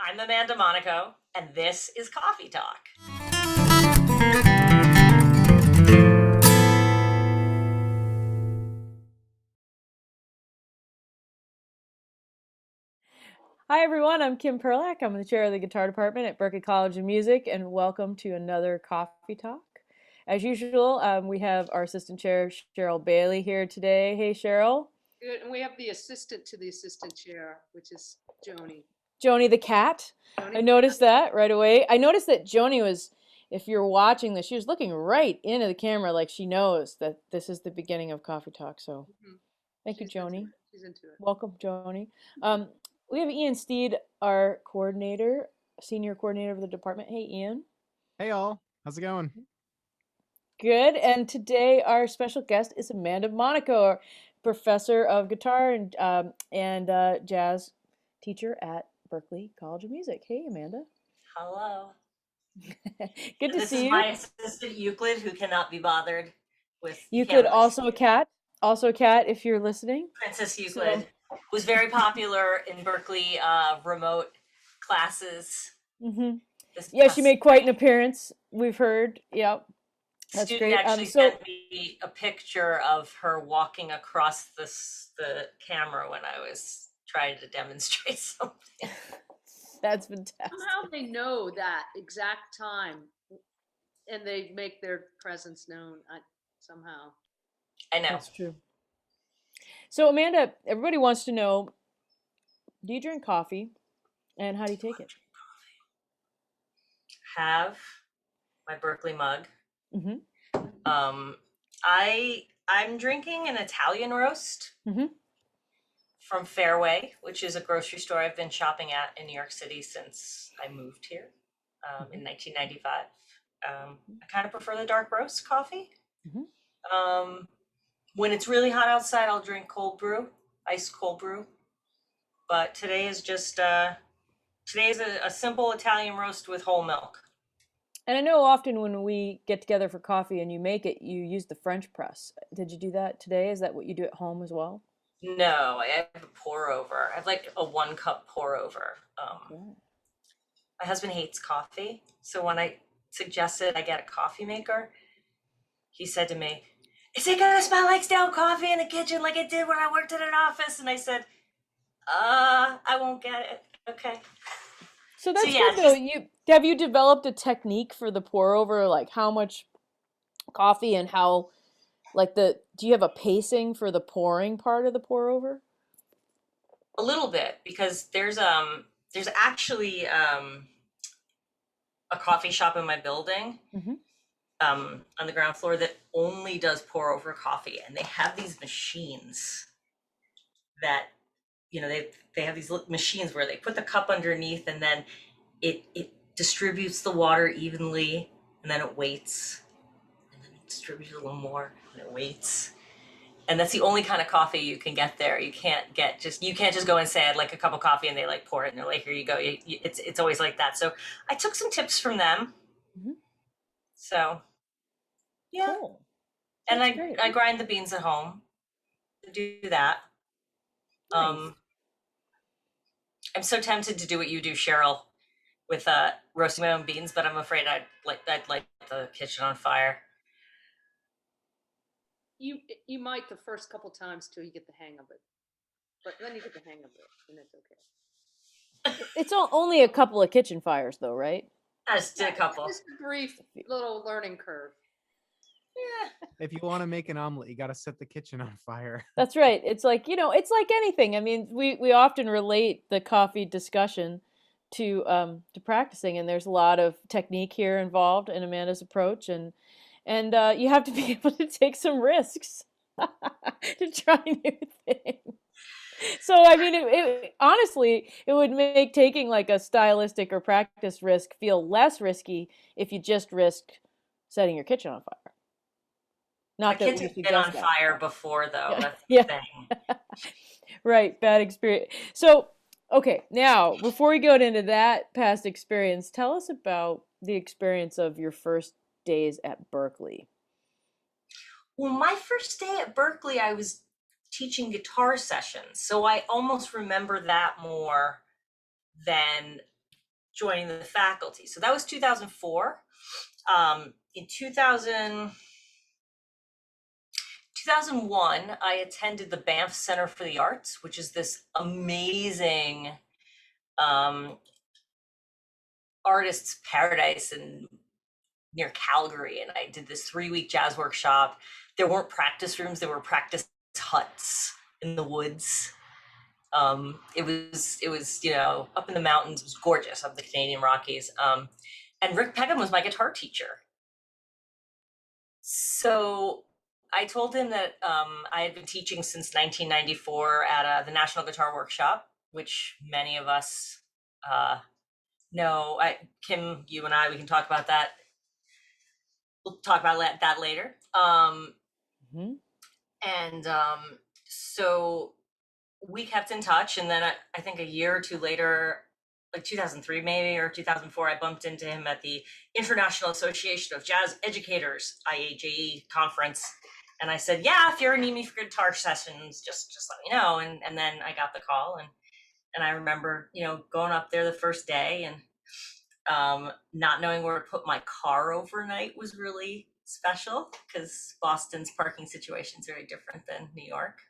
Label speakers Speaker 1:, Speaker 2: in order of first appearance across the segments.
Speaker 1: I'm Amanda Monaco, and this is Coffee Talk.
Speaker 2: Hi everyone, I'm Kim Perlak. I'm the chair of the guitar department at Berkeley College of Music, and welcome to another Coffee Talk. As usual, we have our assistant chair, Cheryl Bailey, here today. Hey, Cheryl.
Speaker 3: Good, and we have the assistant to the assistant chair, which is Joni.
Speaker 2: Joni the cat.
Speaker 3: Joni
Speaker 2: I noticed that right away. I noticed that Joni was, if you're watching this, she was looking right into the camera like she knows that this is the beginning of Coffee Talk. So thank you, Joni.
Speaker 3: She's into it.
Speaker 2: Welcome, Joni. We have Ian Steed, our coordinator, senior coordinator of the department. Hey, Ian.
Speaker 4: Hey, all. How's it going?
Speaker 2: Good. And today our special guest is Amanda Monaco, professor of guitar and jazz teacher at Berkeley College of Music. Hey, Amanda.
Speaker 1: Hello.
Speaker 2: Good to
Speaker 1: this
Speaker 2: see
Speaker 1: is
Speaker 2: you.
Speaker 1: my assistant Euclid, who cannot be bothered with
Speaker 2: Euclid,
Speaker 1: cameras.
Speaker 2: also a cat. Also a cat, if you're listening.
Speaker 1: Princess Euclid was very popular in Berkeley remote classes.
Speaker 2: Mm-hmm. Yeah, she made quite an appearance. We've heard. Yep. That's
Speaker 1: student
Speaker 2: great.
Speaker 1: actually sent me a picture of her walking across the camera when I was trying to demonstrate something.
Speaker 2: That's fantastic.
Speaker 3: Somehow they know that exact time, and they make their presence known somehow.
Speaker 1: I know.
Speaker 2: That's true. So, Amanda, everybody wants to know, do you drink coffee, and how do you take it?
Speaker 1: Have my Berkeley mug.
Speaker 2: Mm-hmm.
Speaker 1: I'm drinking an Italian roast from Fairway, which is a grocery store I've been shopping at in New York City since I moved here in 1995. I kind of prefer the dark roast coffee. When it's really hot outside, I'll drink cold brew, iced cold brew. But today is just a simple Italian roast with whole milk.
Speaker 2: And I know often when we get together for coffee and you make it, you use the French press. Did you do that today? Is that what you do at home as well?
Speaker 1: No, I have a pour over. I have like a 1 cup pour over. My husband hates coffee. So when I suggested I get a coffee maker, he said to me, "Is it gonna smell like stale coffee in the kitchen like it did when I worked in an office?" And I said, I won't get it. Okay.
Speaker 2: So that's good though. Have you developed a technique for the pour over, like how much coffee and how, like do you have a pacing for the pouring part of the pour over?
Speaker 1: A little bit, because there's actually a coffee shop in my building on the ground floor that only does pour over coffee, and they have these machines that, you know, they have these machines where they put the cup underneath and then it distributes the water evenly, and then it waits, and then it distributes a little more, and it waits. And that's the only kind of coffee you can get there. You can't just go and say I'd like a cup of coffee, and they like pour it and they're like, here you go. It's always like that. So I took some tips from them. So yeah. Cool. And I grind the beans at home to do that. Nice. I'm so tempted to do what you do, Cheryl, with roasting my own beans, but I'm afraid I'd light the kitchen on fire.
Speaker 3: You might the first couple times till you get the hang of it, but then you get the hang of it, and it's okay.
Speaker 2: It's only a couple of kitchen fires, though, right?
Speaker 1: Just a couple.
Speaker 3: Just a brief little learning curve.
Speaker 4: Yeah. If you want to make an omelet, you got to set the kitchen on fire.
Speaker 2: That's right. It's like, it's like anything. I mean, we often relate the coffee discussion to practicing, and there's a lot of technique here involved in Amanda's approach, and you have to be able to take some risks to try new things. So, I mean, honestly, it would make taking like a stylistic or practice risk feel less risky if you just risked setting your kitchen on fire.
Speaker 1: Not that we've been on fire before, though. That's
Speaker 2: the
Speaker 1: thing.
Speaker 2: Right, bad experience. So, okay, now, before we go into that past experience, tell us about the experience of your first days at Berkeley.
Speaker 1: Well, my first day at Berkeley, I was teaching guitar sessions, so I almost remember that more than joining the faculty. So that was 2004. In 2001, I attended the Banff Center for the Arts, which is this amazing artist's paradise near Calgary. And I did this 3-week jazz workshop. There weren't practice rooms, there were practice huts in the woods. It was, you know, up in the mountains. It was gorgeous, up in the Canadian Rockies. And Rick Peckham was my guitar teacher. So I told him that I had been teaching since 1994 at the National Guitar Workshop, which many of us know. Kim, you and I, we can talk about that. We'll talk about that later. And so we kept in touch, and then I think a year or two later, like 2003 maybe, or 2004, I bumped into him at the International Association of Jazz Educators, IAJE conference. And I said, yeah, if you ever need me for guitar sessions, just let me know. And then I got the call, and I remember, you know, going up there the first day and not knowing where to put my car overnight was really special, because Boston's parking situation is very different than New York.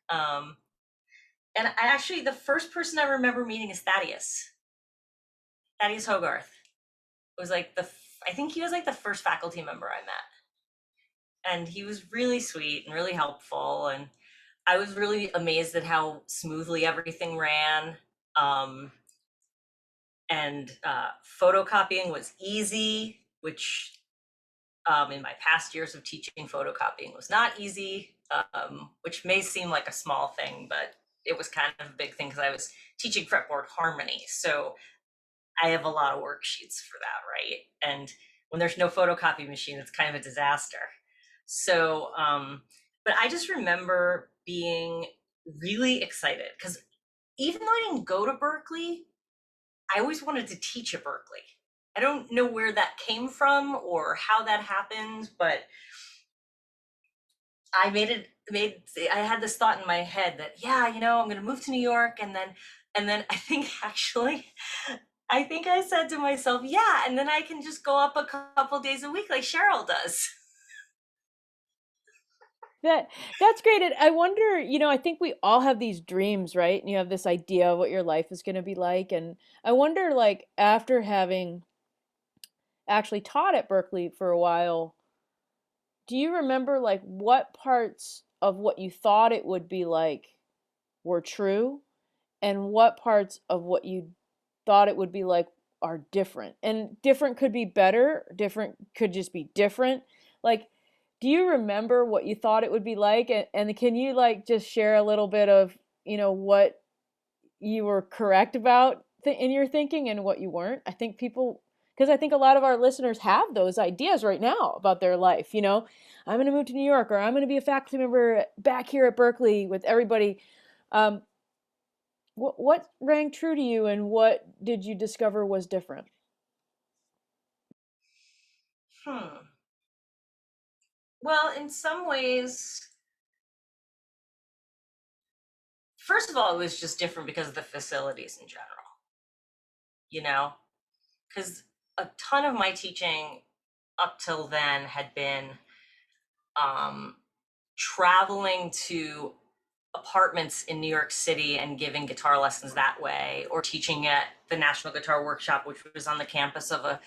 Speaker 1: And I actually, the first person I remember meeting is Thaddeus Hogarth. It was like I think he was like the first faculty member I met. And he was really sweet and really helpful. And I was really amazed at how smoothly everything ran. And photocopying was easy, which in my past years of teaching, photocopying was not easy, which may seem like a small thing, but it was kind of a big thing because I was teaching fretboard harmony. So I have a lot of worksheets for that, right? And when there's no photocopy machine, it's kind of a disaster. So, but I just remember being really excited because even though I didn't go to Berkeley, I always wanted to teach at Berkeley. I don't know where that came from or how that happened, but I I had this thought in my head that, yeah, you know, I'm going to move to New York. And then I think actually, I think I said to myself, yeah, and then I can just go up a couple days a week like Cheryl does.
Speaker 2: That's great. And I wonder, you know, I think we all have these dreams, right? And you have this idea of what your life is going to be like. And I wonder, like, after having actually taught at Berkeley for a while, do you remember, like, what parts of what you thought it would be like were true, and what parts of what you thought it would be like are different? And different could be better, different could just be different. Like, do you remember what you thought it would be like? And can you, like, just share a little bit of, you know, what you were correct about in your thinking and what you weren't? I think people, because I think a lot of our listeners have those ideas right now about their life. You know, I'm going to move to New York, or I'm going to be a faculty member back here at Berkeley with everybody. What rang true to you, and what did you discover was different?
Speaker 1: Well, in some ways, first of all, it was just different because of the facilities in general, you know, because a ton of my teaching up till then had been traveling to apartments in New York City and giving guitar lessons that way, or teaching at the National Guitar Workshop, which was on the campus of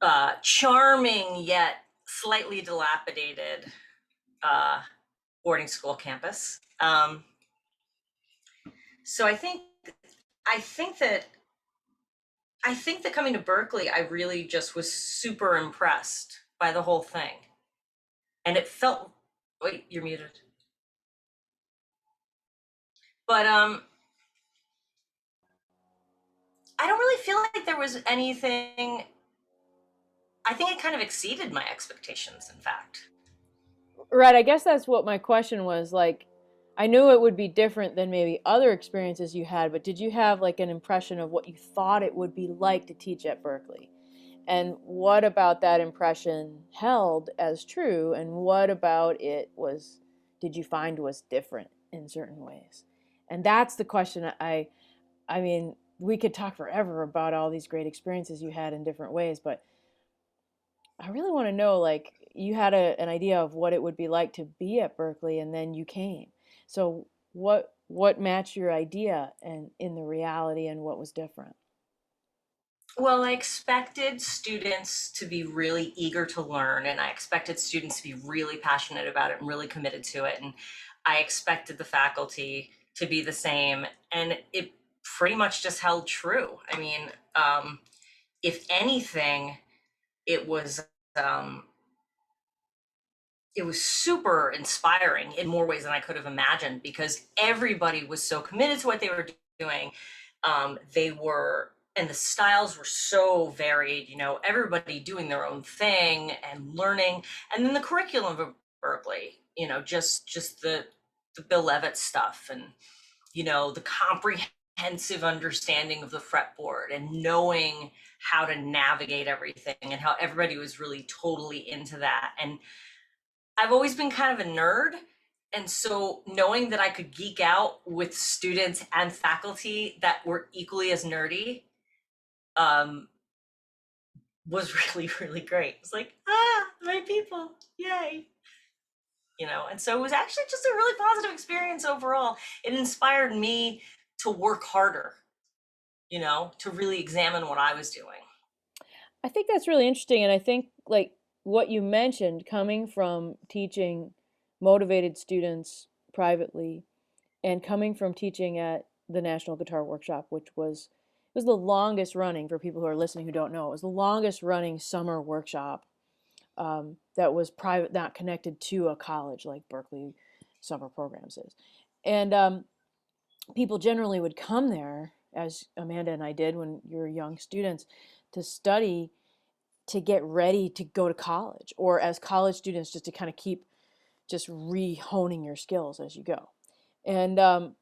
Speaker 1: a charming yet slightly dilapidated boarding school campus. So I think that coming to Berkeley, I really just was super impressed by the whole thing. And it felt, wait, you're muted. But I don't really feel like there was anything. I think it kind of exceeded my expectations, in fact.
Speaker 2: Right, I guess that's what my question was. Like, I knew it would be different than maybe other experiences you had, but did you have, like, an impression of what you thought it would be like to teach at Berkeley? And what about that impression held as true, and what about it did you find was different in certain ways? And that's the question. I mean, we could talk forever about all these great experiences you had in different ways, but I really want to know, like, you had an idea of what it would be like to be at Berkeley, and then you came. So what matched your idea and in the reality, and what was different?
Speaker 1: Well, I expected students to be really eager to learn, and I expected students to be really passionate about it and really committed to it. And I expected the faculty to be the same. And it pretty much just held true. I mean, if anything, it was um, it was super inspiring in more ways than I could have imagined, because everybody was so committed to what they were doing. They were, and the styles were so varied, you know, everybody doing their own thing and learning. And then the curriculum of Berkeley, you know, just the Bill Levitt stuff, and, you know, the comprehensive understanding of the fretboard and knowing how to navigate everything, and how everybody was really totally into that. And I've always been kind of a nerd. And so knowing that I could geek out with students and faculty that were equally as nerdy um, was really, really great. It's like, my people, yay. You know, and so it was actually just a really positive experience overall. It inspired me to work harder, you know, to really examine what I was doing.
Speaker 2: I think that's really interesting, and I think, like, what you mentioned, coming from teaching motivated students privately and coming from teaching at the National Guitar Workshop, which was the longest running, for people who are listening who don't know, it was the longest running summer workshop that was private, not connected to a college like Berkeley summer programs is. And people generally would come there, as Amanda and I did when you were young students, to study, to get ready to go to college, or as college students, just to kind of keep just re-honing your skills as you go. And I'm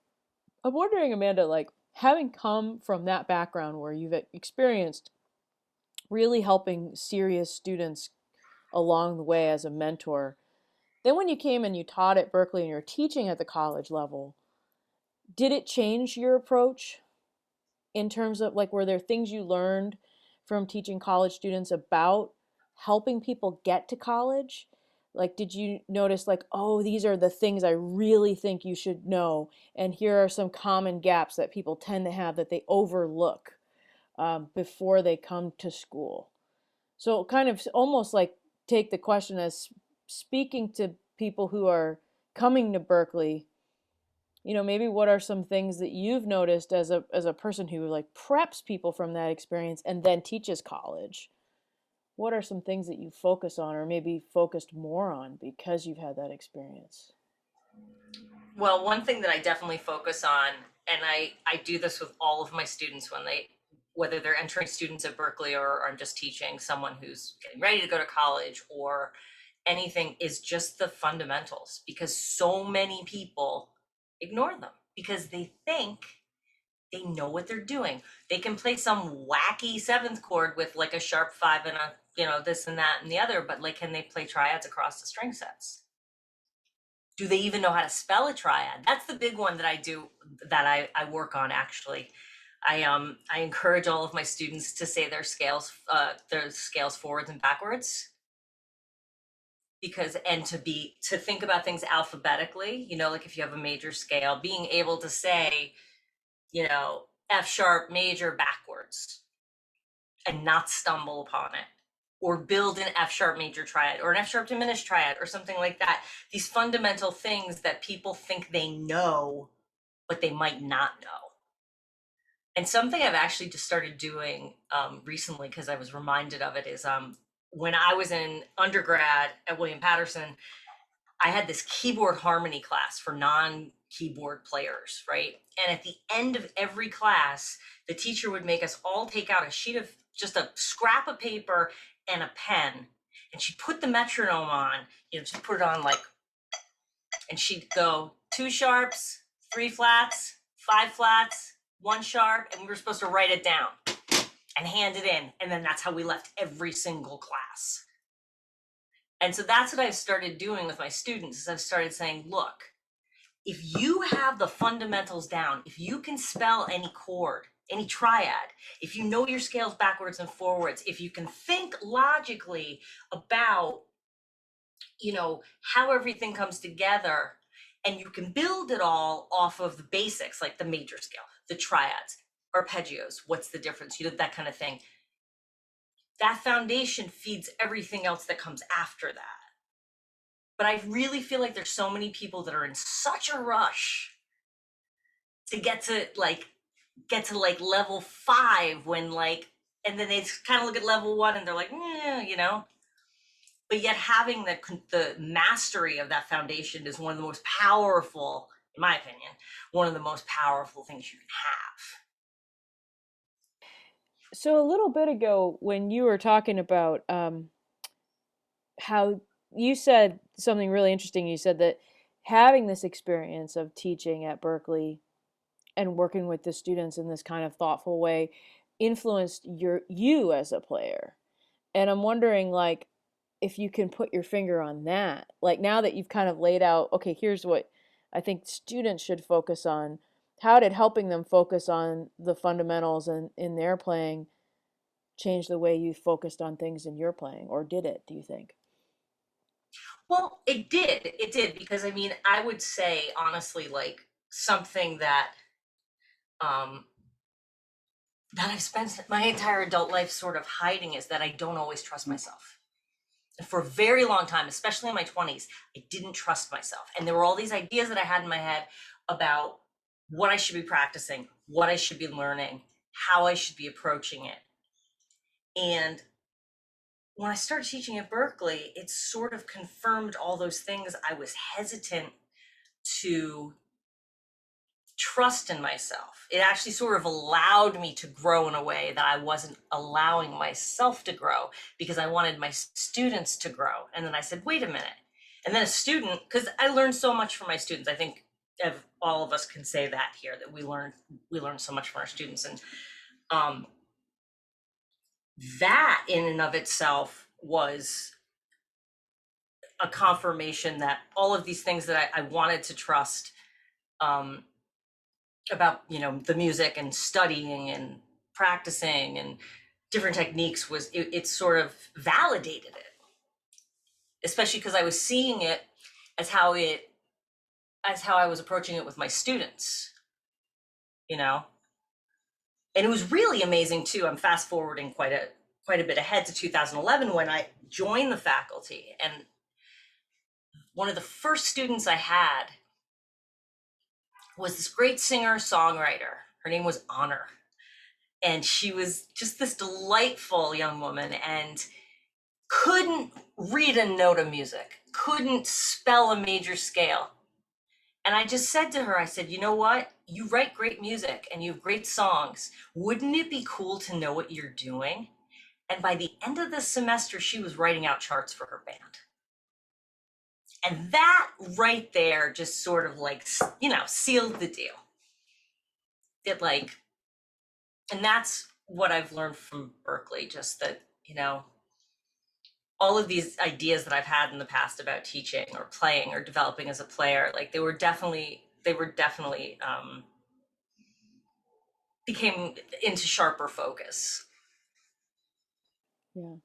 Speaker 2: wondering, Amanda, like, having come from that background where you've experienced really helping serious students along the way as a mentor, then when you came and you taught at Berkeley and you're teaching at the college level, did it change your approach in terms of, like, were there things you learned from teaching college students about helping people get to college? Like, did you notice, like, oh, these are the things I really think you should know, and here are some common gaps that people tend to have that they overlook before they come to school? So kind of almost like take the question as speaking to people who are coming to Berkeley, you know, maybe what are some things that you've noticed as a person who, like, preps people from that experience and then teaches college? What are some things that you focus on, or maybe focused more on because you've had that experience?
Speaker 1: Well, one thing that I definitely focus on, and I do this with all of my students when they, whether they're entering students at Berkeley, or I'm just teaching someone who's getting ready to go to college or anything, is just the fundamentals, because so many people ignore them because they think they know what they're doing. They can play some wacky seventh chord with like a sharp five and a, you know, this and that and the other, but like, can they play triads across the string sets? Do they even know how to spell a triad? That's the big one that I do, that I work on actually. I encourage all of my students to say their scales forwards and backwards, because, and to think about things alphabetically, you know, like if you have a major scale, being able to say, you know, F sharp major backwards and not stumble upon it, or build an F sharp major triad or an F sharp diminished triad or something like that. These fundamental things that people think they know, but they might not know. And something I've actually just started doing recently, because I was reminded of it, is when I was in undergrad at William Patterson, I had this keyboard harmony class for non-keyboard players, right? And at the end of every class, the teacher would make us all take out a sheet of, just a scrap of paper and a pen, and she'd put the metronome on, you know, just put it on like, and she'd go 2 sharps, 3 flats, 5 flats, 1 sharp, and we were supposed to write it down and hand it in. And then that's how we left every single class. And so that's what I've started doing with my students, is I've started saying, look, if you have the fundamentals down, if you can spell any chord, any triad, if you know your scales backwards and forwards, if you can think logically about, you know, how everything comes together, and you can build it all off of the basics, like the major scale, the triads, arpeggios, what's the difference, you know, that kind of thing. That foundation feeds everything else that comes after that. But I really feel like there's so many people that are in such a rush to get to like level 5 when like, and then they kind of look at level 1 and they're like, you know. But yet having the mastery of that foundation is one of the most powerful, in my opinion, one of the most powerful things you can have.
Speaker 2: So a little bit ago, when you were talking about how you said something really interesting, you said that having this experience of teaching at Berkeley and working with the students in this kind of thoughtful way influenced you as a player. And I'm wondering, like, if you can put your finger on that. Like, now that you've kind of laid out, okay, here's what I think students should focus on. How did helping them focus on the fundamentals and in their playing change the way you focused on things in your playing, or did it, do you think?
Speaker 1: Well, it did, because I mean, I would say honestly, like something um that I've spent my entire adult life sort of hiding is that I don't always trust myself. And for a very long time, especially in my 20s, I didn't trust myself. And there were all these ideas that I had in my head about what I should be practicing, what I should be learning, how I should be approaching it. And when I started teaching at Berkeley, it sort of confirmed all those things I was hesitant to trust in myself. It actually sort of allowed me to grow in a way that I wasn't allowing myself to grow, because I wanted my students to grow. And then I said, wait a minute. And then a student, because I learned so much from my students. I think all of us can say that here, that we learn so much from our students. And that in and of itself was a confirmation that all of these things that I wanted to trust about, you know, the music and studying and practicing and different techniques was, it sort of validated it, especially because I was seeing it as how I was approaching it with my students, you know. And it was really amazing too. I'm fast forwarding quite a bit ahead to 2011 when I joined the faculty, and one of the first students I had was this great singer-songwriter. Her name was Honor. And she was just this delightful young woman and couldn't read a note of music, couldn't spell a major scale. And I just said to her, I said, you know what? You write great music and you have great songs. Wouldn't it be cool to know what you're doing? And by the end of the semester, she was writing out charts for her band. And that right there just sort of like, you know, sealed the deal. It like, and that's what I've learned from Berkeley, just that, you know, all of these ideas that I've had in the past about teaching or playing or developing as a player, like they were definitely became into sharper focus.
Speaker 2: Yeah,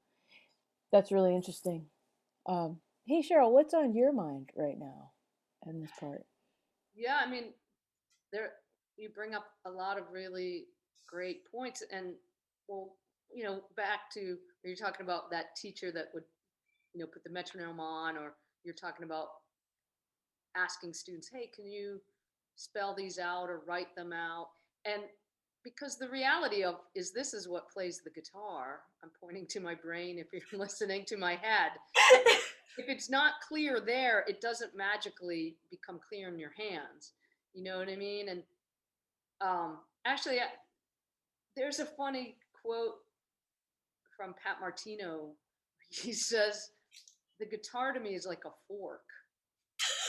Speaker 2: that's really interesting. Hey, Cheryl, what's on your mind right now in this part?
Speaker 3: Yeah, I mean, there you bring up a lot of really great points, and well, you know, back to when you're talking about that teacher that would, you know, put the metronome on, or you're talking about asking students, hey, can you spell these out or write them out? And because the reality of is this is what plays the guitar. I'm pointing to my brain if you're listening to my head. If it's not clear there, it doesn't magically become clear in your hands. You know what I mean? And actually, there's a funny quote from Pat Martino. He says, "The guitar to me is like a fork."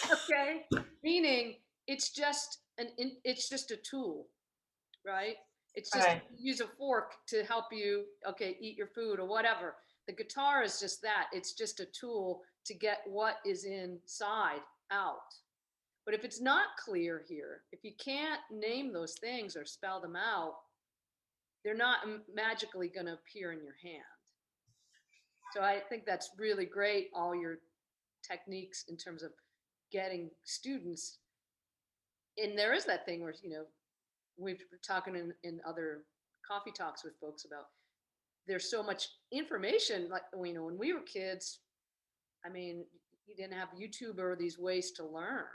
Speaker 3: Okay, meaning it's just a tool, right? It's just
Speaker 1: Right.
Speaker 3: use a fork to help you, okay, eat your food or whatever. The guitar is just that. It's just a tool to get what is inside out. But if it's not clear here, if you can't name those things or spell them out, they're not magically going to appear in your hand. So I think that's really great, all your techniques in terms of getting students. And there is that thing where, we've been talking in other coffee talks with folks about there's so much information. Like, when we were kids, I mean, you didn't have YouTube or these ways to learn,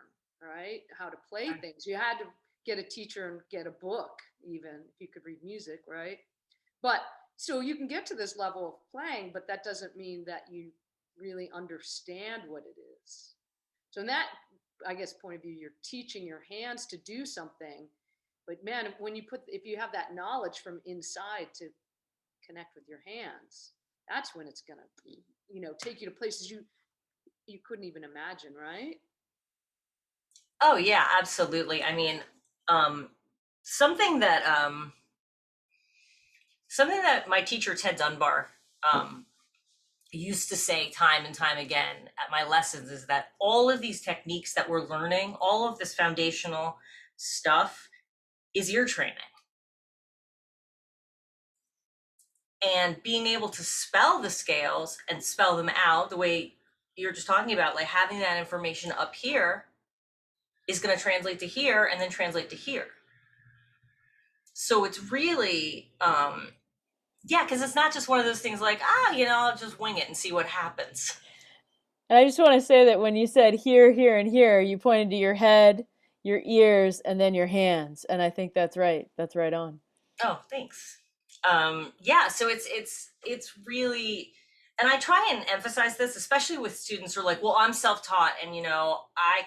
Speaker 3: right? How to play things. You had to get a teacher and get a book, even if you could read music, right? But so you can get to this level of playing, but that doesn't mean that you really understand what it is. So in that, I guess, point of view, you're teaching your hands to do something. But man, if you have that knowledge from inside to connect with your hands, that's when it's gonna, take you to places you couldn't even imagine, right?
Speaker 1: Oh yeah, absolutely. I mean, something that my teacher Ted Dunbar used to say time and time again at my lessons is that all of these techniques that we're learning, all of this foundational stuff, is ear training. And being able to spell the scales and spell them out the way you're just talking about, like having that information up here is going to translate to here and then translate to here. So it's really, yeah, because it's not just one of those things like, I'll just wing it and see what happens.
Speaker 2: And I just want to say that when you said here, here, and here, you pointed to your head, your ears, and then your hands. And I think that's right. That's right on.
Speaker 1: Oh, thanks. Yeah, so it's really, and I try and emphasize this, especially with students who are like, well, I'm self-taught and I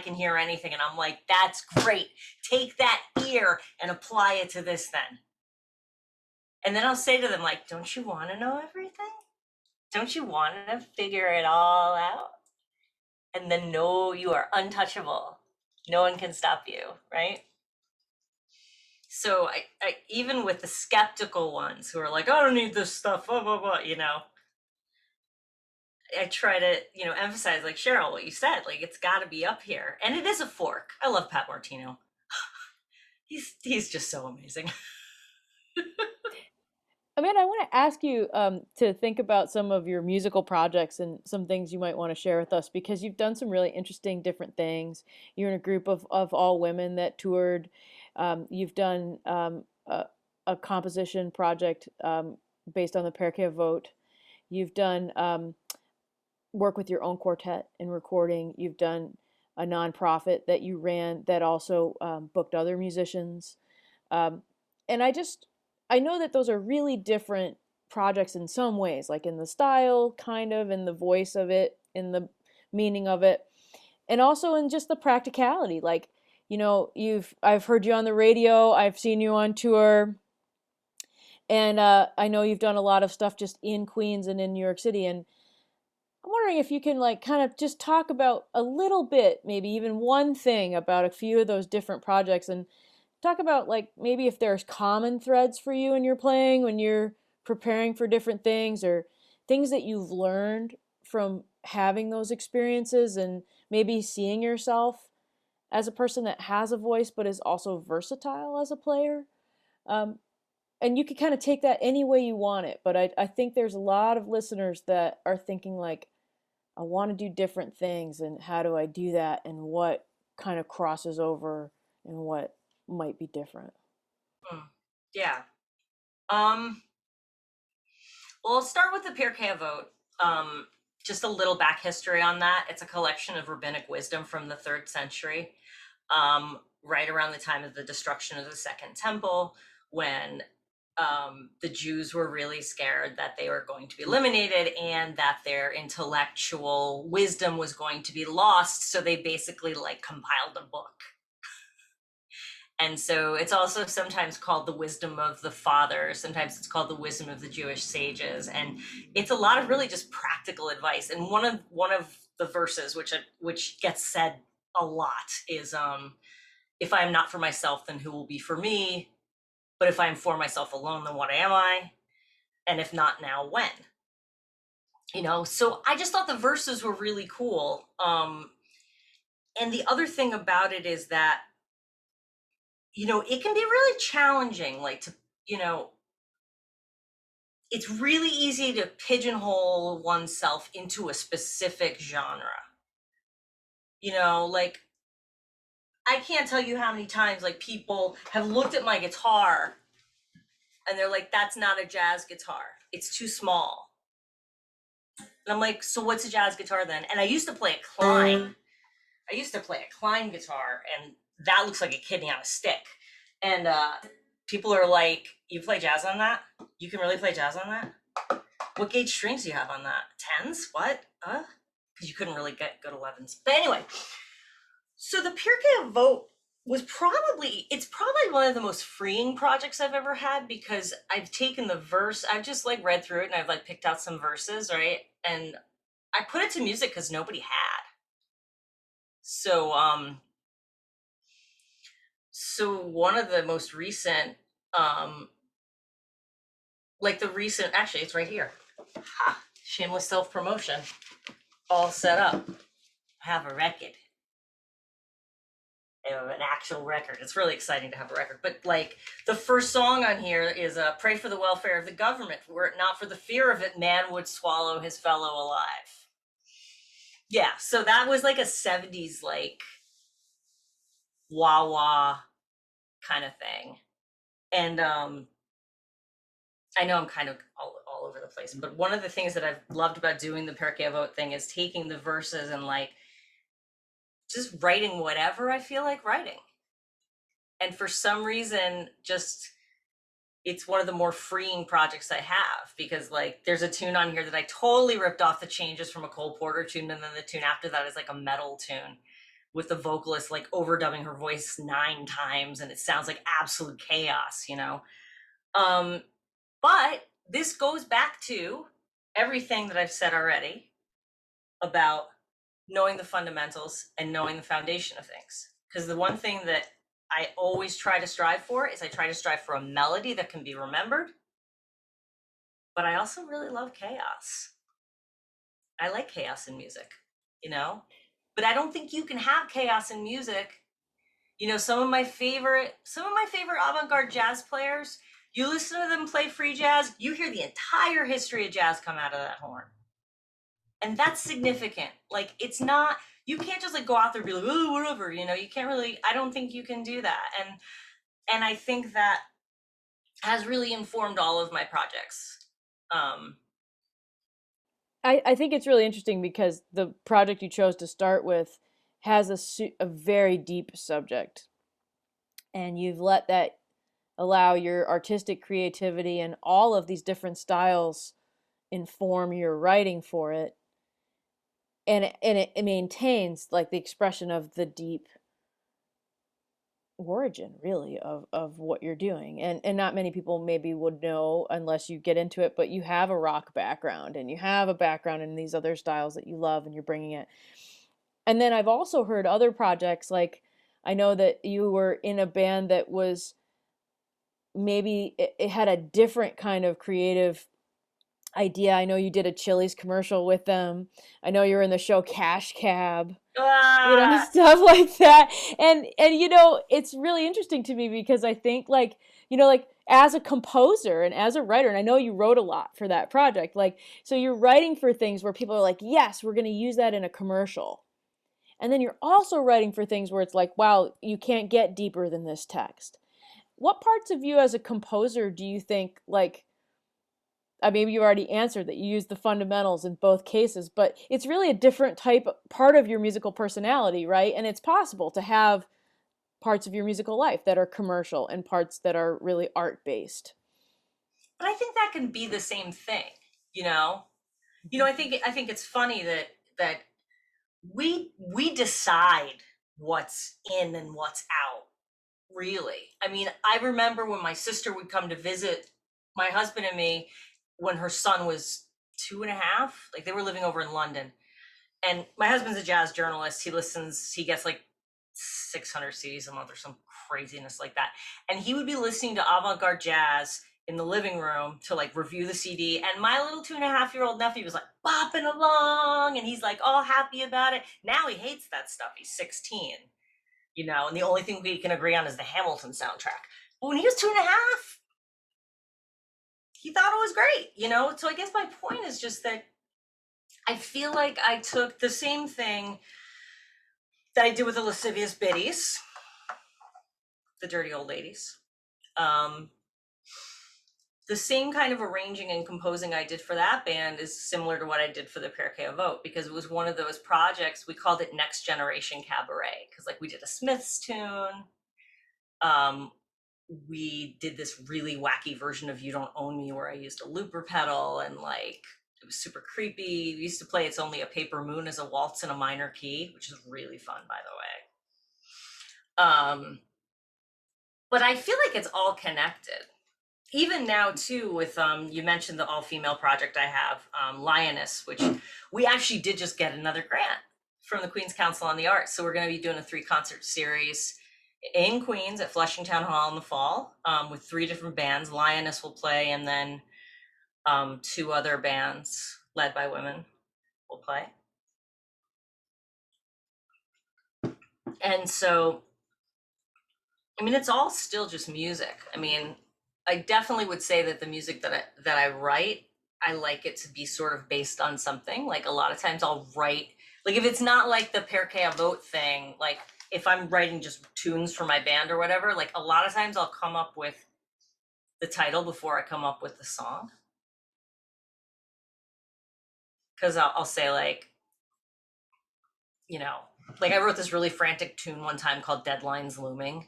Speaker 1: can hear anything. And I'm like, that's great. Take that ear and apply it to this then. And then I'll say to them, like, don't you want to know everything? Don't you want to figure it all out? And then know you are untouchable. No one can stop you, right? So I even with the skeptical ones who are like, I don't need this stuff, blah, blah, blah, I try to, emphasize, like, Cheryl, what you said, like, it's got to be up here. And it is a fork. I love Pat Martino. He's just so amazing.
Speaker 2: Amanda, I want to ask you to think about some of your musical projects and some things you might want to share with us, because you've done some really interesting different things. You're in a group of all women that toured. You've done a composition project based on the Berkeley vote. You've done work with your own quartet in recording. You've done a nonprofit that you ran that also booked other musicians. And I know that those are really different projects in some ways, like in the style, kind of, in the voice of it, in the meaning of it, and also in just the practicality. Like, I've heard you on the radio, I've seen you on tour, and I know you've done a lot of stuff just in Queens and in New York City. And I'm wondering if you can kind of just talk about a little bit, maybe even one thing about a few of those different projects, and talk about maybe if there's common threads for you in your playing when you're preparing for different things, or things that you've learned from having those experiences, and maybe seeing yourself as a person that has a voice but is also versatile as a player. And you could kind of take that any way you want it, but I think there's a lot of listeners that are thinking like, I want to do different things, and how do I do that, and what kind of crosses over, and what might be different.
Speaker 1: Yeah. Well, I'll start with the Pirkei vote. Just a little back history on that. It's a collection of rabbinic wisdom from the 3rd century, right around the time of the destruction of the Second Temple, when the Jews were really scared that they were going to be eliminated and that their intellectual wisdom was going to be lost. So they basically compiled a book. And so it's also sometimes called the wisdom of the fathers. Sometimes it's called the wisdom of the Jewish sages. And it's a lot of really just practical advice. And one of the verses which gets said a lot is, if I am not for myself, then who will be for me? But if I am for myself alone, then what am I? And if not now, when? So I just thought the verses were really cool. And the other thing about it is that, it can be really challenging, you know, it's really easy to pigeonhole oneself into a specific genre. You know, like, I can't tell you how many times like people have looked at my guitar and they're like, that's not a jazz guitar. It's too small. And I'm like, so what's a jazz guitar then? And I used to play a Klein. I used to play a Klein guitar, and that looks like a kidney on a stick. And people are like, you play jazz on that? You can really play jazz on that? What gauge strings do you have on that? Tens? What? Because you couldn't really get good 11s. But anyway, so the Pirkei Avot it's probably one of the most freeing projects I've ever had, because I've taken the verse, I've just like read through it and I've like picked out some verses, right? And I put it to music because nobody had. So one of the most recent, actually it's right here. Shameless self-promotion, all set up. I have a record. An actual record. It's really exciting to have a record. But like the first song on here is Pray for the Welfare of the Government. Were it not for the fear of it, man would swallow his fellow alive. Yeah, so that was like a 70s like wah-wah kind of thing. And I know I'm kind of all over the place, but one of the things that I've loved about doing the Pirkei Avot thing is taking the verses and like just writing whatever I feel like writing. And for some reason, just it's one of the more freeing projects I have, because like there's a tune on here that I totally ripped off the changes from a Cole Porter tune, and then the tune after that is like a metal tune with the vocalist like overdubbing her voice 9 times, and it sounds like absolute chaos, you know. But this goes back to everything that I've said already about knowing the fundamentals and knowing the foundation of things. Because the one thing that I always try to strive for is I try to strive for a melody that can be remembered. But I also really love chaos. I like chaos in music, you know? But I don't think you can have chaos in music. You know, some of my favorite avant-garde jazz players, you listen to them play free jazz, you hear the entire history of jazz come out of that horn. And that's significant. Like, it's not, you can't just like go out there and be like, oh, whatever, you know, you can't really, I don't think you can do that. And I think that has really informed all of my projects.
Speaker 2: I think it's really interesting because the project you chose to start with has a very deep subject, and you've let that allow your artistic creativity and all of these different styles inform your writing for it, and it maintains like the expression of the deep origin really of what you're doing. And not many people maybe would know unless you get into it, but you have a rock background and you have a background in these other styles that you love, and you're bringing it. And then I've also heard other projects, like I know that you were in a band that was maybe it had a different kind of creative idea. I know you did a Chili's commercial with them. I know you're in the show Cash Cab, you know, stuff like that. And you know, it's really interesting to me because I think like, you know, like as a composer and as a writer, and I know you wrote a lot for that project, like, so you're writing for things where people are like, yes, we're going to use that in a commercial. And then you're also writing for things where it's like, wow, you can't get deeper than this text. What parts of you as a composer do you think, like, maybe you already answered that you use the fundamentals in both cases, but it's really a different part of your musical personality, right? And it's possible to have parts of your musical life that are commercial and parts that are really art-based.
Speaker 1: But I think that can be the same thing, you know? You know, I think it's funny that we decide what's in and what's out, really. I mean, I remember when my sister would come to visit my husband and me when her son was 2.5, like they were living over in London. And my husband's a jazz journalist. He gets like 600 CDs a month or some craziness like that. And he would be listening to avant-garde jazz in the living room to like review the CD. And my little 2.5-year-old nephew was like bopping along and he's like all happy about it. Now he hates that stuff. He's 16, you know, and the only thing we can agree on is the Hamilton soundtrack. But when he was 2.5, he thought it was great, you know? So I guess my point is just that I feel like I took the same thing that I did with the lascivious biddies, the dirty old ladies. The same kind of arranging and composing I did for that band is similar to what I did for the Berkeley Vote, because it was one of those projects, we called it Next Generation Cabaret, because like we did a Smiths tune. We did this really wacky version of You Don't Own Me where I used a looper pedal, and like it was super creepy. We used to play It's Only a Paper Moon as a waltz in a minor key, which is really fun, by the way. But I feel like it's all connected. Even now too, with you mentioned the all-female project I have, Lioness, which we actually did just get another grant from the Queens Council on the Arts. So we're going to be doing a 3-concert series in Queens at Flushing Town Hall in the fall, with 3 different bands. Lioness will play, and then 2 other bands led by women will play. And so, I mean, it's all still just music. I mean, I definitely would say that the music that I write, I like it to be sort of based on something. Like a lot of times I'll write, like if it's not like the Perkea Vote thing, like if I'm writing just tunes for my band or whatever, like a lot of times I'll come up with the title before I come up with the song. Because I'll say like, you know, like I wrote this really frantic tune one time called Deadlines Looming.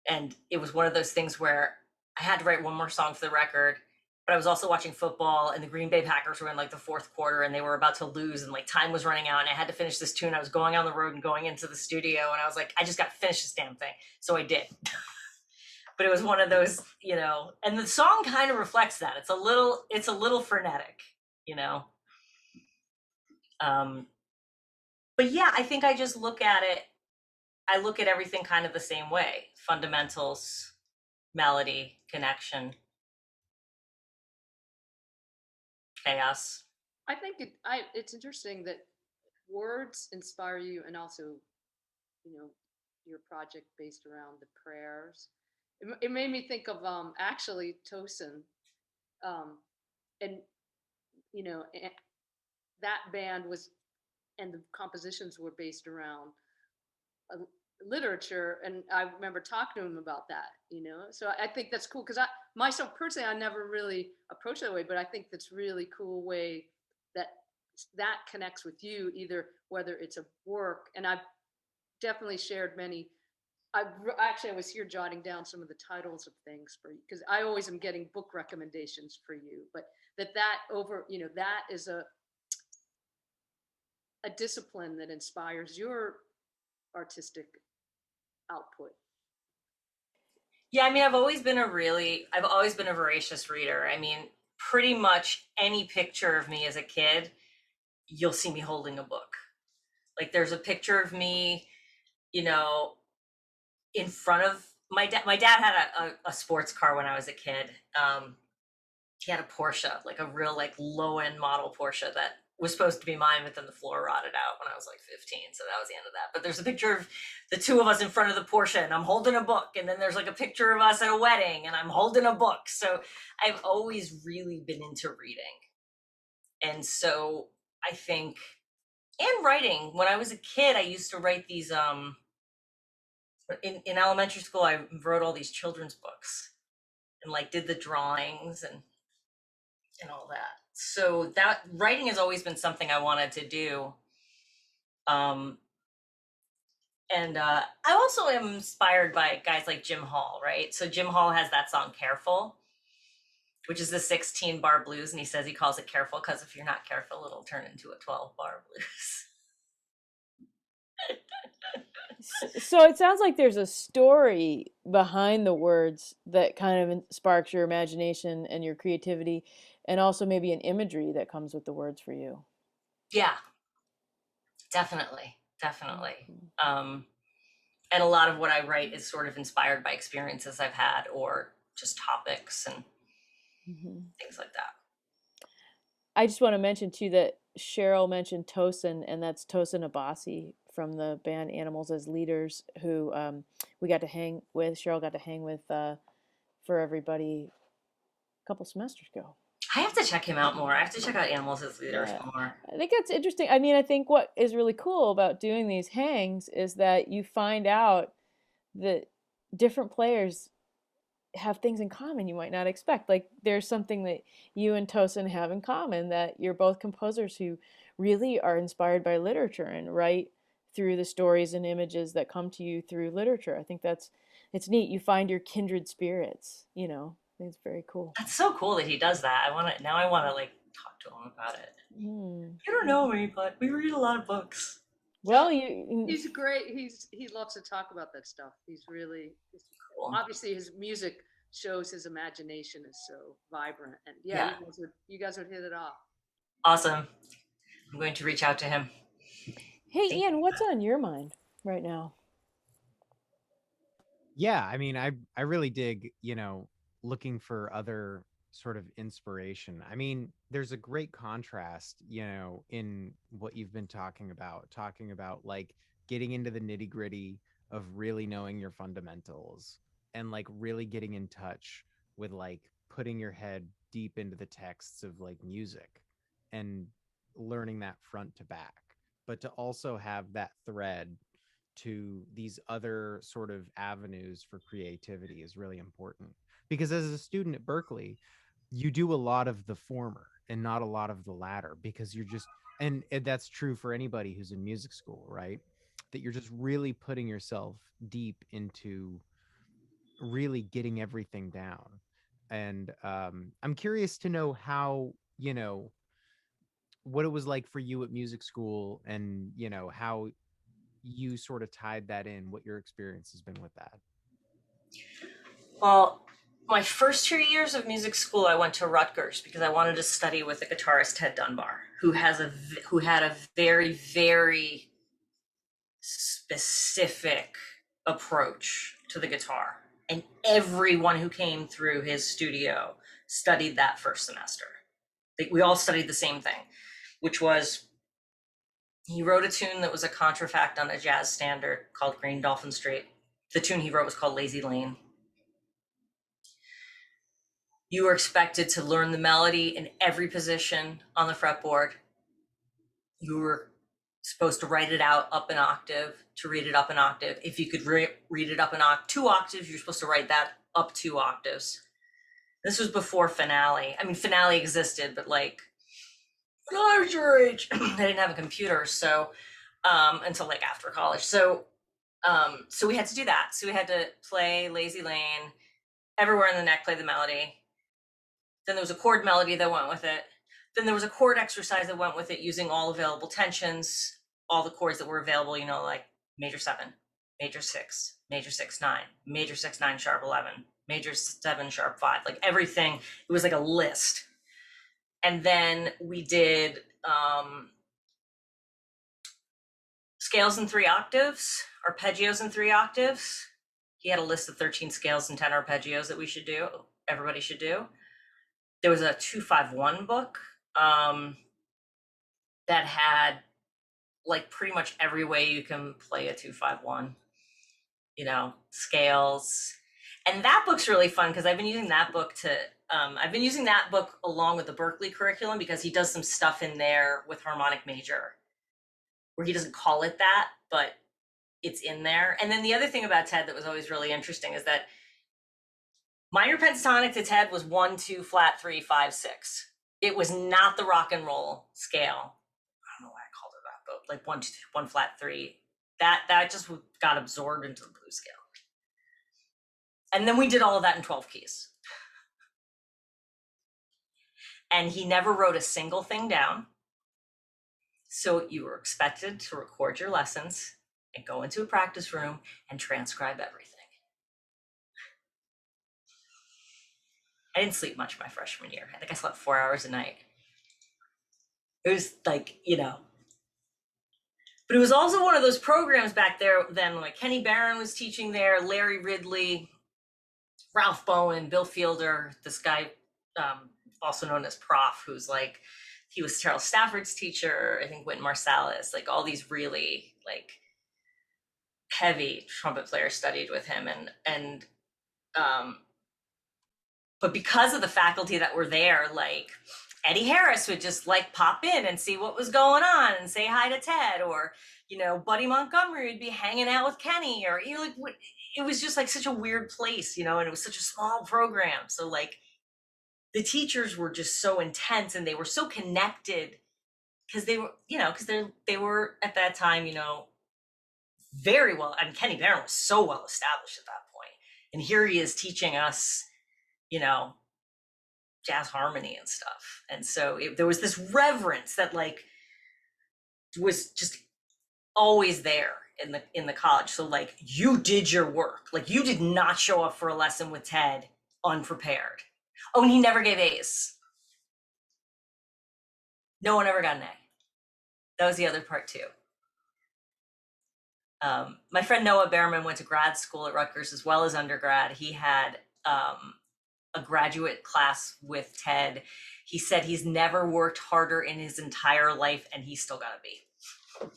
Speaker 1: And it was one of those things where I had to write one more song for the record, but I was also watching football, and the Green Bay Packers were in like the 4th quarter and they were about to lose, and like time was running out, and I had to finish this tune. I was going on the road and going into the studio, and I was like, I just got to finish this damn thing. So I did. But it was one of those, you know, and the song kind of reflects that. It's a little frenetic, you know. But yeah, I think I just look at it, I look at everything kind of the same way. Fundamentals, melody, connection, chaos.
Speaker 3: I think it's interesting that words inspire you, and also, you know, your project based around the prayers. It made me think of actually Tosin, and you know, that band was, and the compositions were based around literature, and I remember talking to him about that, you know. So I think that's cool, because myself personally, I never really approached that way, but I think that's really cool way that connects with you, either whether it's a work, and I've definitely shared many. I was here jotting down some of the titles of things for you, because I always am getting book recommendations for you, but that over, you know, that is a discipline that inspires your artistic output.
Speaker 1: Yeah, I mean, I've always been a voracious reader. I mean, pretty much any picture of me as a kid, you'll see me holding a book. Like there's a picture of me, you know, in front of my dad. My dad had a sports car when I was a kid. He had a Porsche, like a real like low end model Porsche that was supposed to be mine, but then the floor rotted out when I was like 15. So that was the end of that. But there's a picture of the 2 of us in front of the Porsche, and I'm holding a book. And then there's like a picture of us at a wedding, and I'm holding a book. So I've always really been into reading. And so I think, and writing, when I was a kid, I used to write these, in elementary school, I wrote all these children's books and like did the drawings and all that. So that writing has always been something I wanted to do. And I also am inspired by guys like Jim Hall, right? So Jim Hall has that song Careful, which is the 16-bar blues. And he says he calls it careful because if you're not careful, it'll turn into a 12-bar blues.
Speaker 2: So it sounds like there's a story behind the words that kind of sparks your imagination and your creativity, and also maybe an imagery that comes with the words for you.
Speaker 1: Yeah, definitely. And a lot of what I write is sort of inspired by experiences I've had, or just topics and things like that.
Speaker 2: I just want to mention too that Cheryl mentioned Tosin, and that's Tosin Abasi from the band Animals as Leaders, who we got to hang with. Cheryl got to hang with for everybody couple semesters ago.
Speaker 1: I have to check him out more. I have to check out Animals as Leaders
Speaker 2: Yeah.
Speaker 1: more.
Speaker 2: I think that's interesting. I mean, I think what is really cool about doing these hangs is that you find out that different players have things in common you might not expect. Like there's something that you and Tosin have in common, that you're both composers who really are inspired by literature and write through the stories and images that come to you through literature. I think it's neat. You find your kindred spirits, you know. I think it's very cool.
Speaker 1: That's so cool that he does that. I want to like talk to him about it. You don't know me, but we read a lot of books.
Speaker 2: Well,
Speaker 3: he's great. He loves to talk about that stuff. He's
Speaker 1: cool.
Speaker 3: Obviously his music shows his imagination is so vibrant, and yeah. You guys would hit it off.
Speaker 1: Awesome. I'm going to reach out to him.
Speaker 2: Hey, Ian, what's on your mind right now?
Speaker 4: Yeah, I mean, I really dig, looking for other sort of inspiration. I mean, there's a great contrast, in what you've been talking about like getting into the nitty-gritty of really knowing your fundamentals and like really getting in touch with like putting your head deep into the texts of like music and learning that front to back, but to also have that thread to these other sort of avenues for creativity is really important. Because as a student at Berkeley, you do a lot of the former and not a lot of the latter, because you're just, and that's true for anybody who's in music school, right? That you're just really putting yourself deep into really getting everything down. And I'm curious to know how, what it was like for you at music school, and, how you sort of tied that in, what your experience has been with that.
Speaker 1: Well, my first 2 years of music school, I went to Rutgers because I wanted to study with the guitarist Ted Dunbar, who had a very, very specific approach to the guitar. And everyone who came through his studio studied that first semester. We all studied the same thing, which was he wrote a tune that was a contrafact on a jazz standard called Green Dolphin Street. The tune he wrote was called Lazy Lane. You were expected to learn the melody in every position on the fretboard. You were supposed to write it out up an octave, to read it up an octave. If you could read it up 2 octaves, you're supposed to write that up 2 octaves. This was before Finale. I mean, Finale existed, but like, when I was your age, I didn't have a computer, so until like after college. So we had to do that. So we had to play Lazy Lane, Everywhere in the Neck, play the melody. Then there was a chord melody that went with it. Then there was a chord exercise that went with it using all available tensions, all the chords that were available, like major 7, major 6, major 6, 9, major 6, 9 sharp 11, major 7 sharp 5, like everything. It was like a list. And then we did scales in 3 octaves, arpeggios in 3 octaves. He had a list of 13 scales and 10 arpeggios that we should do, everybody should do. There was a 251 book that had like pretty much every way you can play a 251, scales. And that book's really fun because I've been using that book along with the Berkeley curriculum, because he does some stuff in there with harmonic major where he doesn't call it that, but it's in there. And then the other thing about Ted that was always really interesting is that minor pentatonic to Ted was 1, 2, flat 3, 5, 6. It was not the rock and roll scale. I don't know why I called it that, but like 1, 2, 1 flat 3. That just got absorbed into the blues scale. And then we did all of that in 12 keys. And he never wrote a single thing down. So you were expected to record your lessons and go into a practice room and transcribe everything. I didn't sleep much my freshman year. I think I slept 4 hours a night. It was like, but it was also one of those programs back there then, like Kenny Barron was teaching there, Larry Ridley, Ralph Bowen, Bill Fielder, this guy, also known as Prof, who's like, he was Cheryl Stafford's teacher, I think Wynton Marsalis, like all these really like heavy trumpet players studied with him. And but because of the faculty that were there, like Eddie Harris would just like pop in and see what was going on and say hi to Ted, or, you know, Buddy Montgomery would be hanging out with Kenny, or, you know, like, it was just like such a weird place, you know, and it was such a small program. So like the teachers were just so intense and they were so connected because they were, you know, because they were at that time, you know, very well. I mean, Kenny Barron was so well established at that point, and here he is teaching us, you know, jazz harmony and stuff. And so there was this reverence that like was just always there in the college. So like you did your work. Like you did not show up for a lesson with Ted unprepared. Oh, and he never gave A's. No one ever got an A. That was the other part too. My friend Noah Behrman went to grad school at Rutgers as well as undergrad. He had a graduate class with Ted. He said he's never worked harder in his entire life, and he still got a B.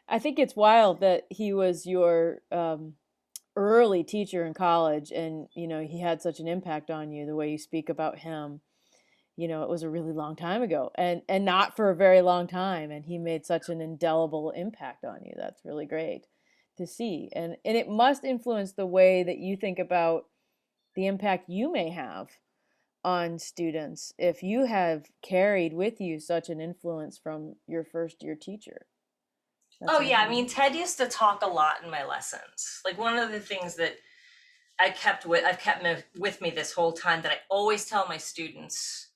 Speaker 2: I think it's wild that he was your early teacher in college, and you know he had such an impact on you. The way you speak about him, you know, it was a really long time ago, and not for a very long time, and he made such an indelible impact on you. That's really great to see, and it must influence the way that you think about the impact you may have on students if you have carried with you such an influence from your first year teacher. That's
Speaker 1: yeah, I
Speaker 2: amazing.
Speaker 1: mean, Ted used to talk a lot in my lessons. Like one of the things that I've kept with me this whole time that I always tell my students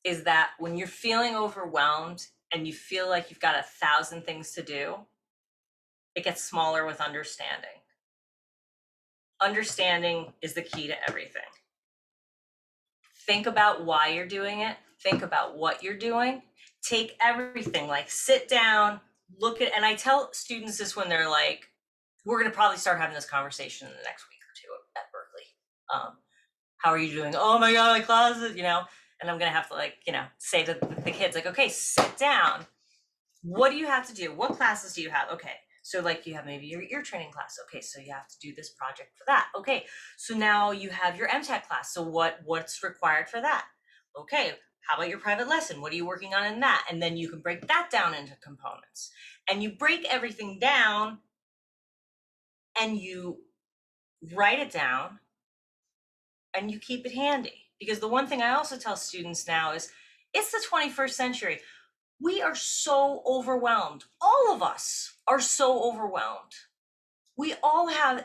Speaker 1: is that when you're feeling overwhelmed and you feel like you've got 1,000 things to do, it gets smaller with understanding. Understanding is the key to everything. Think about why you're doing it. Think about what you're doing. Take everything, like sit down, look at, and I tell students this when they're like, we're going to probably start having this conversation in the next week or two at Berkeley. How are you doing? Oh my God, my classes, you know, and I'm going to have to like, you know, say to the kids like, okay, sit down. What do you have to do? What classes do you have? Okay. So like you have maybe your ear training class. Okay, so you have to do this project for that. Okay, so now you have your MTech class. So what's required for that? Okay, how about your private lesson? What are you working on in that? And then you can break that down into components. And you break everything down and you write it down and you keep it handy. Because the one thing I also tell students now is it's the 21st century. We are so overwhelmed. All of us are so overwhelmed. We all have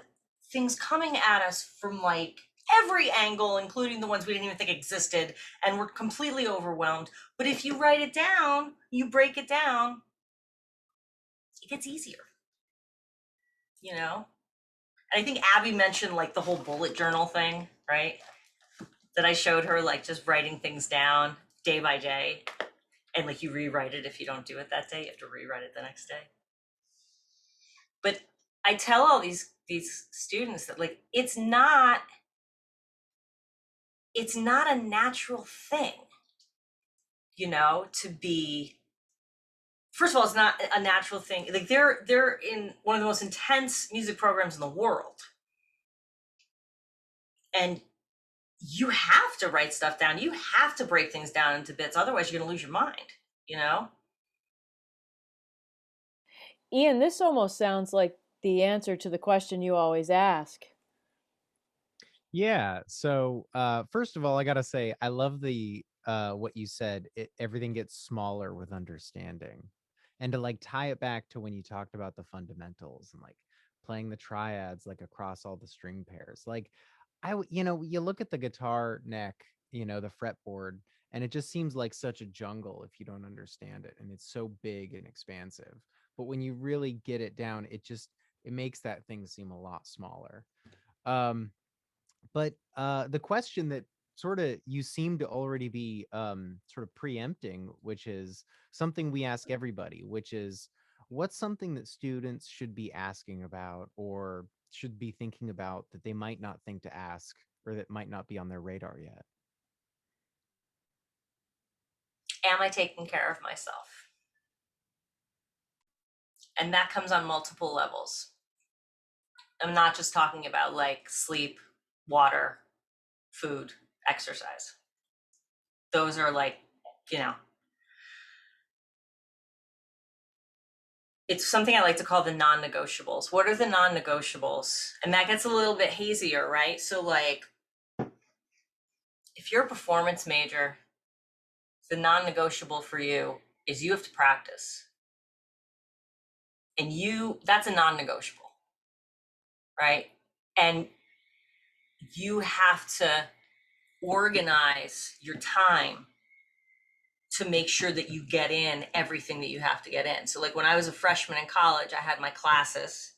Speaker 1: things coming at us from like every angle, including the ones we didn't even think existed, and we're completely overwhelmed. But if you write it down, you break it down, it gets easier, you know? And I think Abby mentioned like the whole bullet journal thing, right? That I showed her, like just writing things down day by day. And like you rewrite it if you don't do it that day, you have to rewrite it the next day. But I tell all these students that like it's not a natural thing, you know, to be. First of all, it's not a natural thing. Like they're in one of the most intense music programs in the world, and you have to write stuff down. You have to break things down into bits, otherwise you're gonna lose your mind, you know.
Speaker 2: Ian, this almost sounds like the answer to the question you always ask.
Speaker 4: Yeah. So first of all, I gotta say I love the what you said. Everything gets smaller with understanding, and to like tie it back to when you talked about the fundamentals and like playing the triads like across all the string pairs. Like you know, you look at the guitar neck, you know, the fretboard, and it just seems like such a jungle if you don't understand it, and it's so big and expansive. But when you really get it down, it makes that thing seem a lot smaller. Um, but the question that sort of you seem to already be sort of preempting, which is something we ask everybody, which is what's something that students should be asking about or should be thinking about that they might not think to ask or that might not be on their radar yet?
Speaker 1: Am I taking care of myself? And that comes on multiple levels. I'm not just talking about like sleep, water, food, exercise. Those are like, it's something I like to call the non-negotiables. What are the non-negotiables? And that gets a little bit hazier, right? So like, if you're a performance major, the non-negotiable for you is you have to practice. And that's a non-negotiable, right? And you have to organize your time to make sure that you get in everything that you have to get in. So like when I was a freshman in college, I had my classes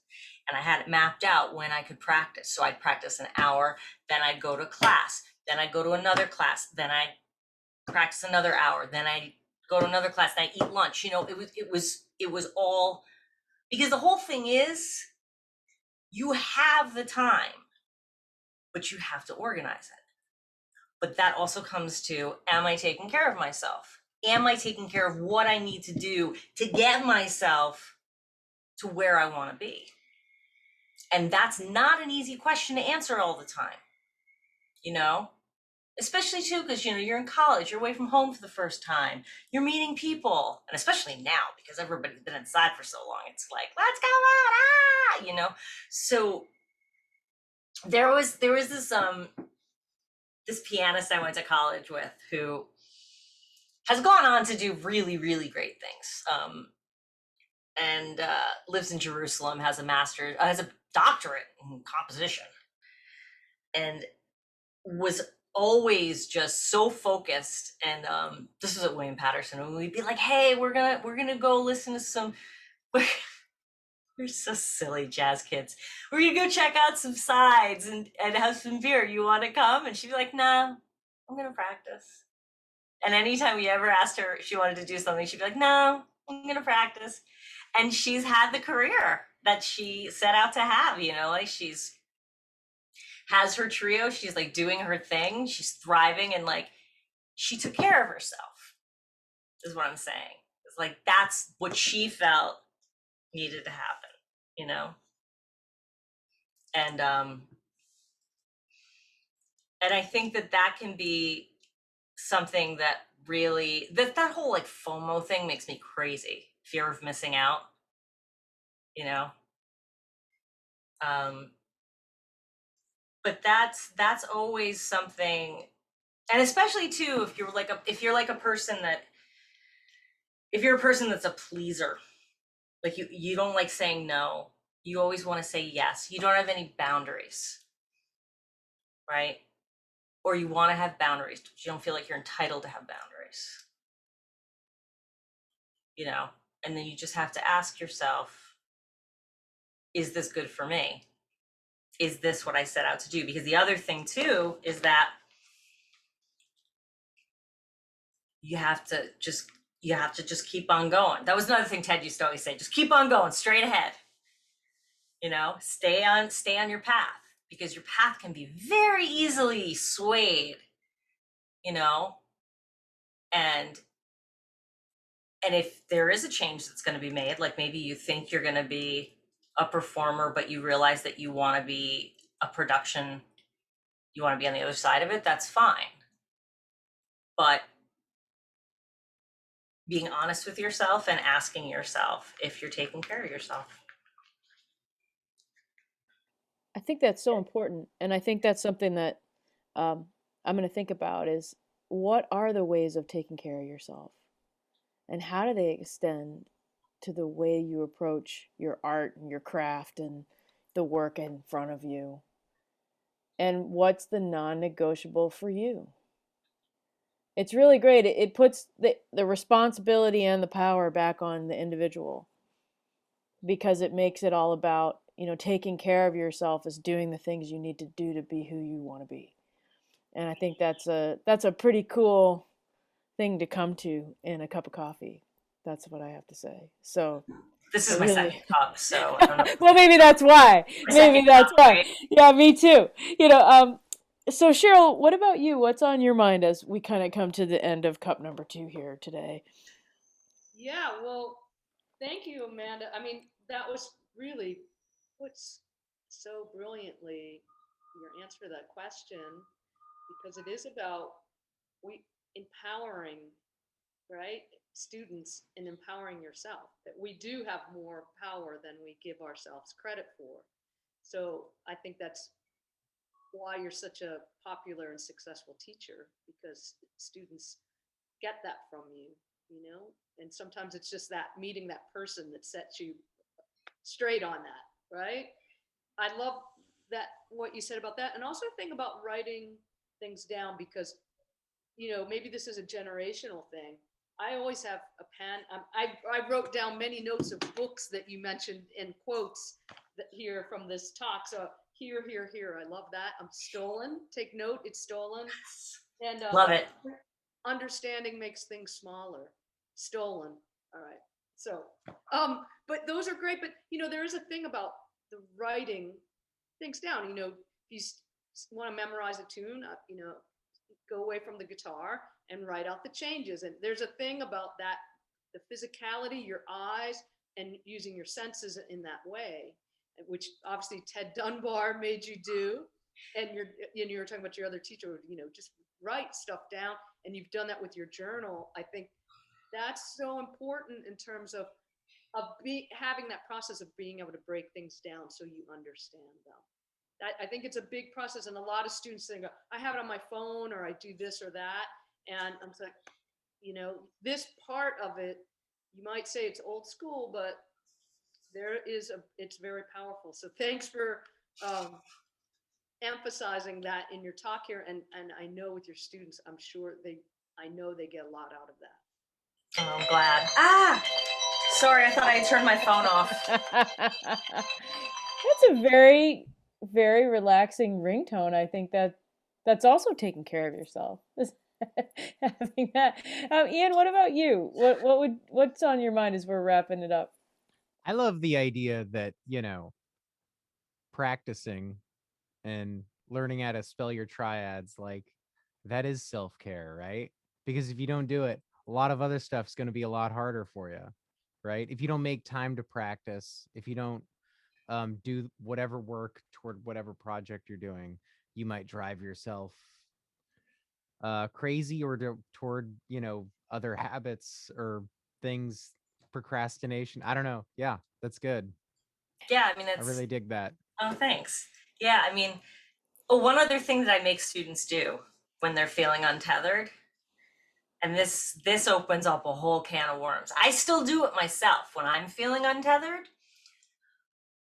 Speaker 1: and I had it mapped out when I could practice. So I'd practice an hour, then I'd go to class, then I'd go to another class, then I'd practice another hour, then I'd go to another class, then I'd eat lunch. It was all, because the whole thing is you have the time, but you have to organize it. But that also comes to, am I taking care of myself? Am I taking care of what I need to do to get myself to where I want to be? And that's not an easy question to answer all the time, especially too, because, you're in college, you're away from home for the first time, you're meeting people, and especially now, because everybody's been inside for so long, it's like, let's go out, So there was this pianist I went to college with who has gone on to do really, really great things. And lives in Jerusalem, has a doctorate in composition, and was always just so focused. And this was at William Patterson, and we'd be like, "Hey, we're gonna go listen to some." We're so silly, jazz kids. We're gonna go check out some sides and have some beer. You want to come? And she'd be like, "Nah, I'm gonna practice." And anytime we ever asked her if she wanted to do something, she'd be like, "No, I'm gonna practice." And she's had the career that she set out to have, like she's has her trio, she's like doing her thing, she's thriving, and like she took care of herself, is what I'm saying. It's like that's what she felt needed to happen. And and I think that can be something that really, that whole like FOMO thing makes me crazy. Fear of missing out, you know but that's always something. And especially too, if you're a person that, if you're a person that's a pleaser, like you don't like saying no, you always want to say yes, you don't have any boundaries, right? Or you want to have boundaries, but you don't feel like you're entitled to have boundaries, and then you just have to ask yourself, is this good for me? Is this what I set out to do? Because the other thing too is that you have to just keep on going. That was another thing Ted used to always say, just keep on going straight ahead. Stay on your path, because your path can be very easily swayed, and if there is a change that's going to be made, like maybe you think you're going to be a performer, but you realize that you want to be a production, you want to be on the other side of it, that's fine. But being honest with yourself and asking yourself if you're taking care of yourself.
Speaker 2: I think that's so important. And I think that's something that I'm going to think about is, what are the ways of taking care of yourself? And how do they extend to the way you approach your art and your craft and the work in front of you? And what's the non-negotiable for you? It's really great. It puts the responsibility and the power back on the individual, because it makes it all about, taking care of yourself is doing the things you need to do to be who you want to be. And I think that's a pretty cool thing to come to in a cup of coffee. That's what I have to say. So
Speaker 1: this is my second cup, so I don't know.
Speaker 2: Well, maybe that's why. Maybe that's why. Right? Yeah, me too. So Cheryl, what about you? What's on your mind as we kind of come to the end of cup number 2 here today?
Speaker 3: Yeah, well, thank you, Amanda. I mean, that was really put so brilliantly. your answer to that question, because it is about empowering, right, students, and empowering yourself, that we do have more power than we give ourselves credit for. So I think that's why you're such a popular and successful teacher, because students get that from you, you know? And sometimes it's just that meeting that person that sets you straight on that, right? I love that, what you said about that. And also think about writing things down, because, you know, maybe this is a generational thing. I always have a pen. I wrote down many notes of books that you mentioned in quotes that here from this talk. So here, here, here. I love that. I'm stolen. Take note. It's stolen. And
Speaker 1: Love it.
Speaker 3: understanding makes things smaller. Stolen. All right. So, but those are great. But you know, there is a thing about the writing things down. You know, if you want to memorize a tune, you know, go away from the guitar and write out the changes. And there's a thing about that, the physicality, your eyes, and using your senses in that way, which obviously Ted Dunbar made you do. And you were talking about your other teacher, you know, just write stuff down, and you've done that with your journal. I think that's so important in terms of having that process of being able to break things down so you understand them. I think it's a big process, and a lot of students think, I have it on my phone, or I do this or that. And I'm like, you know, this part of it, you might say it's old school, but it's very powerful. So thanks for emphasizing that in your talk here. And I know with your students, I know they get a lot out of that.
Speaker 1: Oh, I'm glad. Sorry, I thought I had turned my phone off.
Speaker 2: That's a very, very relaxing ringtone. I think that's also taking care of yourself. Having that. Ian, what about you? What's on your mind as we're wrapping it up?
Speaker 4: I love the idea that, you know, practicing and learning how to spell your triads, like, that is self-care, right? Because if you don't do it, a lot of other stuff's going to be a lot harder for you, right? If you don't make time to practice, if you don't do whatever work toward whatever project you're doing, you might drive yourself crazy, or toward, you know, other habits or things, procrastination. I don't know. Yeah, that's good.
Speaker 1: Yeah, I mean,
Speaker 4: I really dig that.
Speaker 1: oh, thanks. Yeah, I mean, one other thing that I make students do when they're feeling untethered, and this opens up a whole can of worms. I still do it myself when I'm feeling untethered.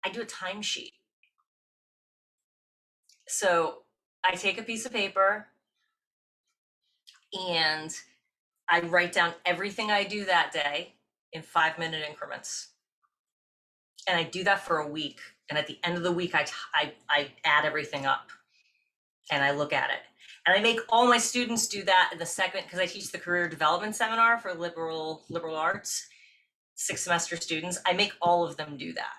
Speaker 1: I do a timesheet. So I take a piece of paper and I write down everything I do that day in 5-minute increments. And I do that for a week. And at the end of the week, I add everything up and I look at it. And I make all my students do that in the second, because I teach the career development seminar for liberal arts, 6-semester students. I make all of them do that.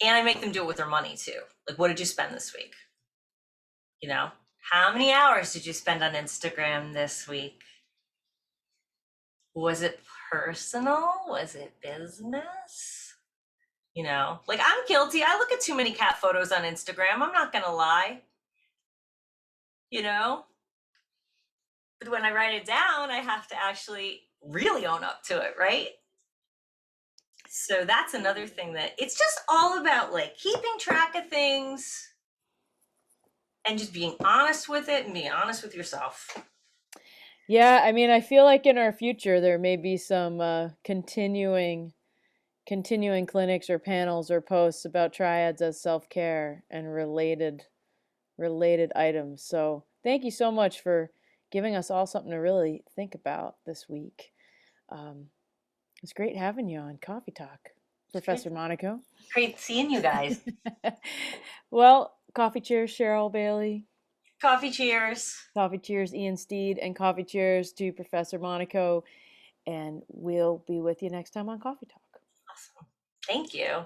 Speaker 1: And I make them do it with their money too. Like, what did you spend this week? You know, how many hours did you spend on Instagram this week? Was it personal? Was it business? You know, like, I'm guilty. I look at too many cat photos on Instagram. I'm not going to lie. You know, but when I write it down, I have to actually really own up to it, right? So that's another thing, that it's just all about, like, keeping track of things and just being honest with it and being honest with yourself.
Speaker 2: Yeah, I mean, I feel like in our future there may be some continuing clinics or panels or posts about triads as self-care and related items. So thank you so much for giving us all something to really think about this week. It's great having you on Coffee Talk, Professor Monaco.
Speaker 1: Great seeing you guys.
Speaker 2: Well, coffee cheers, Cheryl Bailey.
Speaker 1: Coffee cheers.
Speaker 2: Coffee cheers, Ian Steed, and coffee cheers to Professor Monaco. And we'll be with you next time on Coffee Talk.
Speaker 1: Awesome. Thank you.